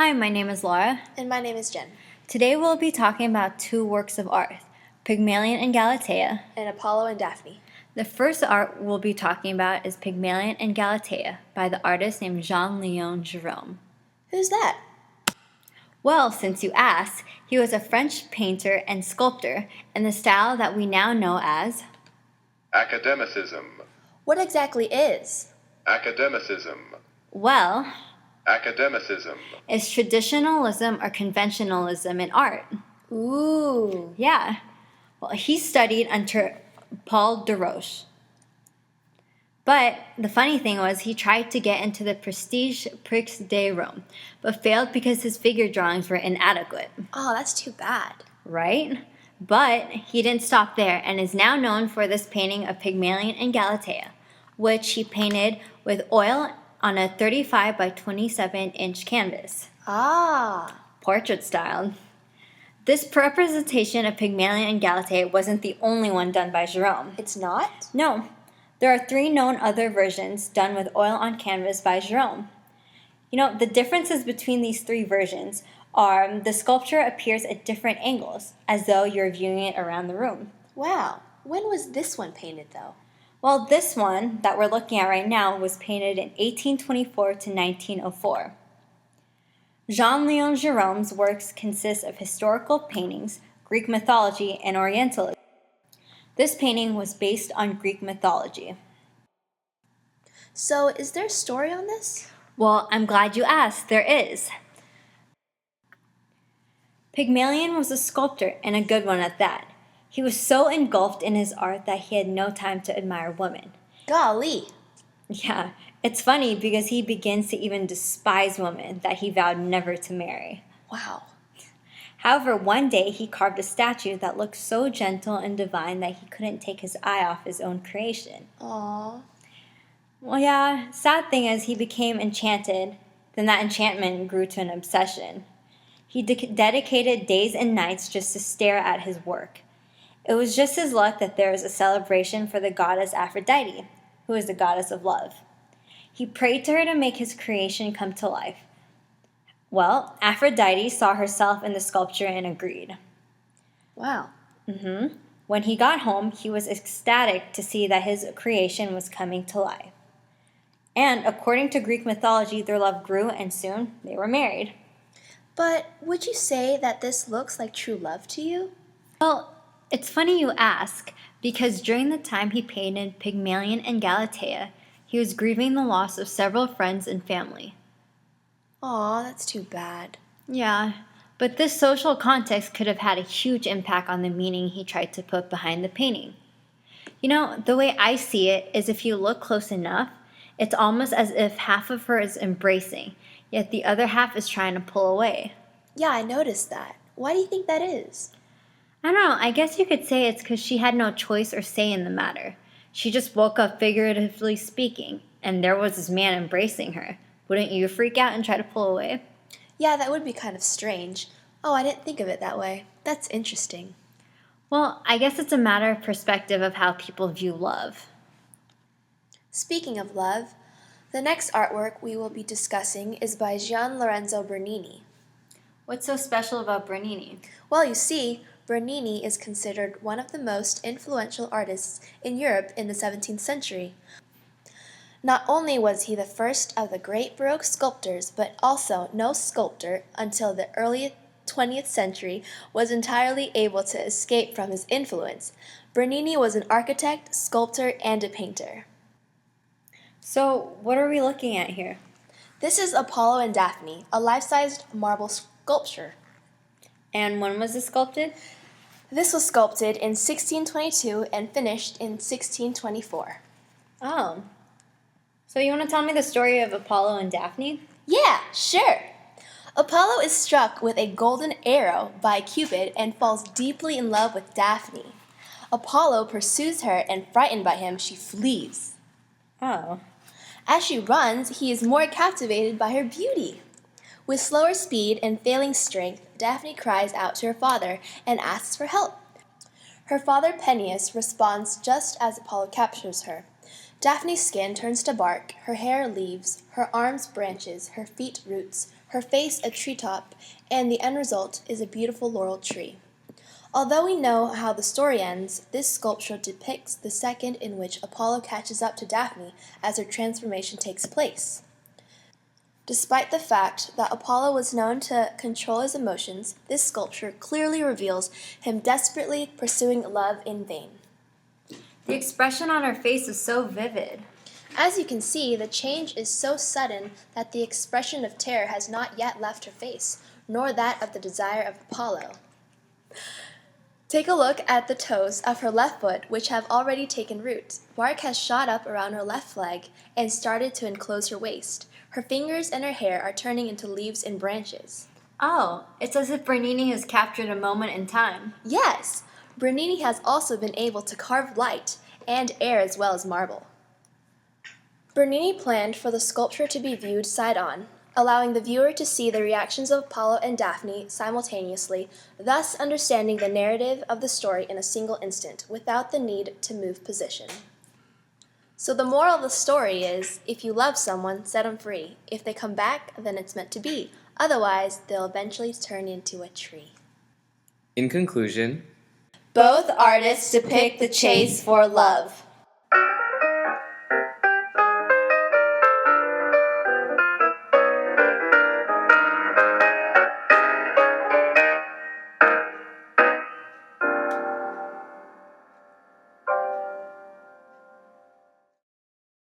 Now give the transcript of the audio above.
Hi, my name is Laura. And my name is Jen. Today we'll be talking about two works of art, Pygmalion and Galatea. And Apollo and Daphne. The first art we'll be talking about is Pygmalion and Galatea by the artist named Jean-Léon Gérôme. Who's that? Well, since you asked, he was a French painter and sculptor in the style that we now know as Academicism. What exactly is? Academicism. Well, Academicism. it's traditionalism or conventionalism in art. Ooh. Yeah. Well, he studied under Paul Desroches. But the funny thing was he tried to get into the prestige Prix de Rome, but failed because his figure drawings were inadequate. Oh, that's too bad. Right? But he didn't stop there and is now known for this painting of Pygmalion and Galatea, which he painted with oil on a 35 by 27 inch canvas. Ah. Portrait style. This representation of Pygmalion and Galatea wasn't the only one done by Gérôme. It's not? No. There are 3 known other versions done with oil on canvas by Gérôme. You know, the differences between these 3 versions are the sculpture appears at different angles, as though you're viewing it around the room. Wow. When was this one painted, though? Well, this one that we're looking at right now was painted in 1824 to 1904. Jean-Léon Gérôme's works consist of historical paintings, Greek mythology, and Orientalism. This painting was based on Greek mythology. So, is there a story on this? Well, I'm glad you asked. There is. Pygmalion was a sculptor, and a good one at that. He was so engulfed in his art that he had no time to admire women. Golly. Yeah, it's funny because he begins to even despise women that he vowed never to marry. Wow. However, one day he carved a statue that looked so gentle and divine that he couldn't take his eye off his own creation. Aww. Well, yeah, sad thing is he became enchanted. Then that enchantment grew to an obsession. He dedicated days and nights just to stare at his work. It was just his luck that there was a celebration for the goddess Aphrodite, who is the goddess of love. He prayed to her to make his creation come to life. Well, Aphrodite saw herself in the sculpture and agreed. Wow. When he got home, he was ecstatic to see that his creation was coming to life. And according to Greek mythology, their love grew and soon they were married. But would you say that this looks like true love to you? Well, it's funny you ask, because during the time he painted Pygmalion and Galatea, he was grieving the loss of several friends and family. Aw, that's too bad. Yeah, but this social context could have had a huge impact on the meaning he tried to put behind the painting. You know, the way I see it is if you look close enough, it's almost as if half of her is embracing, yet the other half is trying to pull away. Yeah, I noticed that. Why do you think that is? I don't know, I guess you could say it's because she had no choice or say in the matter. She just woke up figuratively speaking, and there was this man embracing her. Wouldn't you freak out and try to pull away? Yeah, that would be kind of strange. Oh, I didn't think of it that way. That's interesting. Well, I guess it's a matter of perspective of how people view love. Speaking of love, the next artwork we will be discussing is by Gian Lorenzo Bernini. What's so special about Bernini? Well, you see, Bernini is considered one of the most influential artists in Europe in the 17th century. Not only was he the first of the great Baroque sculptors, but also no sculptor until the early 20th century was entirely able to escape from his influence. Bernini was an architect, sculptor, and a painter. So, what are we looking at here? This is Apollo and Daphne, a life-sized marble sculpture. And when was it sculpted? This was sculpted in 1622 and finished in 1624. Oh. So you want to tell me the story of Apollo and Daphne? Yeah, sure. Apollo is struck with a golden arrow by Cupid and falls deeply in love with Daphne. Apollo pursues her and frightened by him, she flees. Oh. As she runs, he is more captivated by her beauty. With slower speed and failing strength, Daphne cries out to her father and asks for help. Her father Peneus responds just as Apollo captures her. Daphne's skin turns to bark, her hair leaves, her arms branches, her feet roots, her face a treetop, and the end result is a beautiful laurel tree. Although we know how the story ends, this sculpture depicts the second in which Apollo catches up to Daphne as her transformation takes place. Despite the fact that Apollo was known to control his emotions, this sculpture clearly reveals him desperately pursuing love in vain. The expression on her face is so vivid. As you can see, the change is so sudden that the expression of terror has not yet left her face, nor that of the desire of Apollo. Take a look at the toes of her left foot, which have already taken root. Bark has shot up around her left leg and started to enclose her waist. Her fingers and her hair are turning into leaves and branches. Oh, it's as if Bernini has captured a moment in time. Yes, Bernini has also been able to carve light and air as well as marble. Bernini planned for the sculpture to be viewed side-on, allowing the viewer to see the reactions of Apollo and Daphne simultaneously, thus understanding the narrative of the story in a single instant, without the need to move position. So the moral of the story is, if you love someone, set them free. If they come back, then it's meant to be. Otherwise, they'll eventually turn into a tree. In conclusion, Both artists depict the chase for love.